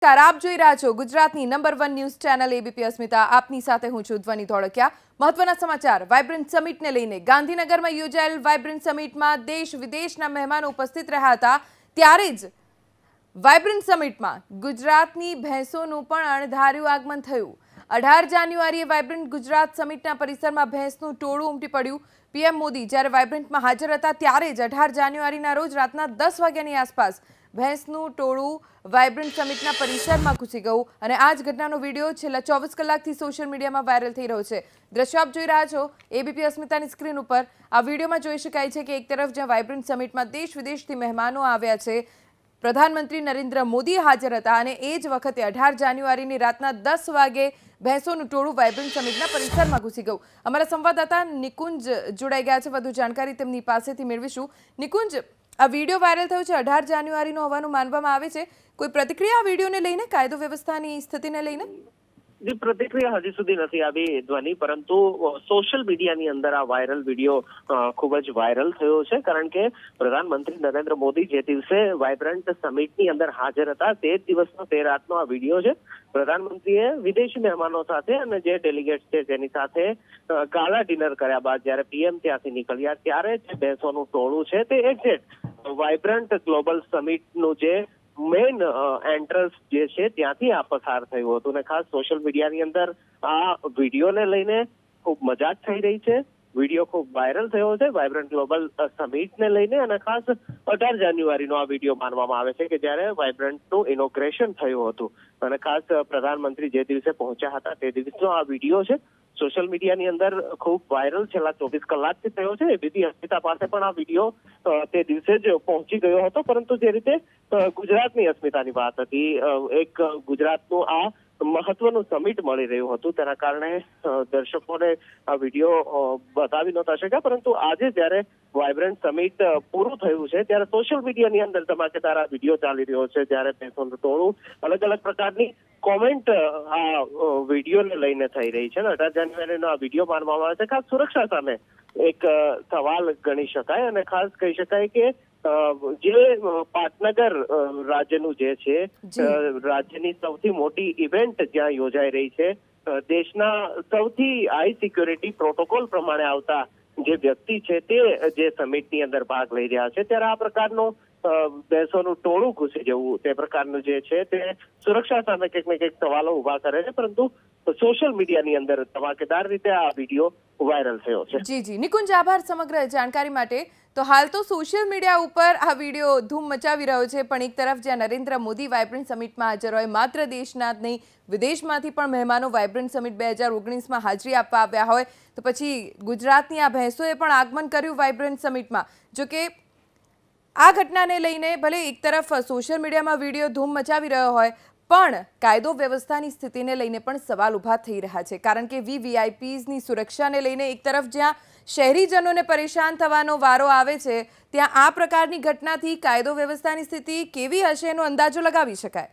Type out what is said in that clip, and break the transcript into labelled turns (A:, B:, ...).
A: નમસ્કાર, આપ જોઈ રહ્યા છો ગુજરાતની નંબર 1 ન્યૂઝ ચેનલ એબીપી અસ્મિતા. આપની સાથે હું છું ધ્વની ધોળકિયા. મહત્વના સમાચાર. વાઇબ્રન્ટ સમિટને લઈને ગાંધીનગરમાં યોજાયેલ વાઇબ્રન્ટ સમિટમાં દેશ વિદેશના મહેમાનો ઉપસ્થિત રહ્યા હતા. ત્યારે જ વાઇબ્રન્ટ સમિટમાં ગુજરાતની ભેંસોનું પણ અણધાર્યું આગમન થયું. 18 જાન્યુઆરીએ વાઇબ્રન્ટ ગુજરાત સમિટના પરિસરમાં ભેંસનું ટોળું ઉમટી પડ્યું. પીએમ મોદી જ્યારે વાઇબ્રન્ટમાં હાજર હતા ત્યારે જ 18 જાન્યુઆરીના રોજ રાતના 10 વાગ્યાની આસપાસ ભેંસનું ટોળું વાઇબ્રન્ટ સમિટના પરિસરમાં ઘૂસી ગયું અને આ જ ઘટનાનો વિડીયો છેલ્લા 24 કલાકથી સોશિયલ મીડિયામાં વાયરલ થઈ રહ્યો છે. દ્રશ્યો આપ જોઈ રહ્યા છો એબીપી અસ્મિતાની સ્ક્રીન ઉપર. આ વિડીયોમાં જોઈ શકાય છે કે એક તરફ જ્યાં વાઇબ્રન્ટ સમિટમાં દેશ વિદેશથી મહેમાનો આવ્યા છે, પ્રધાનમંત્રી નરેન્દ્ર મોદી હાજર હતા અને એ જ વખતે 18 જાન્યુઆરીની રાતના 10 વાગે ભેંસોનું ટોળું વાઇબ્રન્ટ સમિટના પરિસરમાં ઘૂસી ગયું. અમારા સંવાદદાતા નિકુંજ જોડાઈ ગયા છે, વધુ જાણકારી તેમની પાસેથી મેળવીશું. નિકુંજ, આ વિડીયો વાયરલ થયો છે 18 જાન્યુઆરીનો હોવાનું માનવામાં આવે છે. કોઈ પ્રતિક્રિયા આ વિડીયોને લઈને, કાયદો વ્યવસ્થાની સ્થિતિને લઈને?
B: પ્રતિક્રિયા હજી સુધી નથી આવી ધ્વનિ, પરંતુ સોશિયલ મીડિયાની અંદર આ વાયરલ વિડીયો ખૂબ જ વાયરલ થયો છે. કારણ કે પ્રધાનમંત્રી નરેન્દ્ર મોદી જે દિવસે વાઇબ્રન્ટ સમિટની અંદર હાજર હતા તે જ દિવસનો તે રાતનો આ વિડીયો છે. પ્રધાનમંત્રીએ વિદેશી મહેમાનો સાથે અને જે ડેલિગેટ્સ છે તેની સાથે ગાલા ડિનર કર્યા બાદ જ્યારે પીએમ ત્યાંથી નીકળ્યા ત્યારે જે ભેંસોનું ટોળું છે તે એક્ઝેક્ટ વાઇબ્રન્ટ ગ્લોબલ સમિટનું જે મેઇન એન્ટ્રન્સ જે છે ત્યાંથી આ પસાર થયું હતું. અને ખાસ સોશિયલ મીડિયાની અંદર આ વિડીયોને લઈને ખૂબ મજાક થઈ રહી છે. વિડીયો ખૂબ વાયરલ થયો છે વાઇબ્રન્ટ ગ્લોબલ સમિટને લઈને, અને ખાસ 18 જાન્યુઆરીનો આ વિડીયો માનવામાં આવે છે કે જ્યારે વાઇબ્રન્ટનું ઇનોગ્રેશન થયું હતું અને ખાસ પ્રધાનમંત્રી જે દિવસે પહોંચ્યા હતા તે દિવસનો આ વિડીયો છે. સોશિયલ મીડિયાની અંદર ખૂબ વાયરલ છેલ્લા 24 કલાકથી થયો છે. એબીપી અસ્મિતા પાસે પણ આ વિડીયો તે દિવસે જ પહોંચી ગયો હતો, પરંતુ જે રીતે ગુજરાતની અસ્મિતાની વાત હતી, એક ગુજરાતનું આ મહત્વનું સમિટ મળી રહ્યું હતું તેના કારણે દર્શકોને આ વિડીયો બતાવી નહોતા શક્યા. પરંતુ આજે જ્યારે વાઇબ્રન્ટ સમિટ પૂરું થયું છે ત્યારે સોશિયલ મીડિયાની અંદર ધમાકેદાર આ વિડીયો ચાલી રહ્યો છે. જ્યારે ભેંસોનું ટોળું, અલગ અલગ પ્રકારની કોમેન્ટ આ વિડીયોને લઈને થઈ રહી છે. 18 જાન્યુઆરીનો આ વિડીયો માનવામાં આવે છે. ખાસ સુરક્ષા સામે એક સવાલ ગણી શકાય અને ખાસ કહી શકાય કે જે પાટનગર રાજ્યનું જે છે, રાજ્યની સૌથી મોટી ઇવેન્ટ જ્યાં યોજાઈ રહી છે, દેશના સૌથી હાઈ સિક્યોરિટી પ્રોટોકોલ પ્રમાણે આવતા જે વ્યક્તિ છે તે જે સમિટની અંદર ભાગ લઈ રહ્યા છે, ત્યારે આ પ્રકારનો ભેંસોનું ટોળું ઘૂસી જવું તે પ્રકારનું જે છે તે સુરક્ષા સામે કંઈક ને કંઈક સવાલો ઉભા કરે છે. પરંતુ સોશિયલ મીડિયાની અંદર ધમાકેદાર રીતે આ વિડીયો વાયરલ થયો છે.
A: જી નિકુંજ, આભાર સમગ્ર જાણકારી માટે. તો હાલ તો સોશિયલ મીડિયા ઉપર આ વિડીયો ધૂમ મચાવી રહ્યો છે, પણ એક તરફ જ્યાં નરેન્દ્ર મોદી વાઇબ્રન્ટ સમિટમાં હાજર હોય, માત્ર દેશના જ નહીં વિદેશમાંથી પણ મહેમાનો વાઇબ્રન્ટ સમિટ 2019માં હાજરી આપવા આવ્યા હોય, તો પછી ગુજરાતની આ ભેંસોએ પણ આગમન કર્યું વાઇબ્રન્ટ સમિટમાં. જોકે આ ઘટનાને લઈને ભલે એક તરફ સોશિયલ મીડિયામાં વિડીયો ધૂમ મચાવી રહ્યો હોય, પણ કાયદો વ્યવસ્થાની સ્થિતિને લઈને પણ સવાલ ઊભા થઈ રહ્યા છે. કારણ કે વીવીઆઈપીઝની સુરક્ષાને લઈને એક તરફ જ્યાં શહેરીજનોને પરેશાન થવાનો વારો આવે છે, ત્યાં આ પ્રકારની ઘટનાથી કાયદો વ્યવસ્થાની સ્થિતિ કેવી હશે એનો અંદાજો લગાવી શકાય.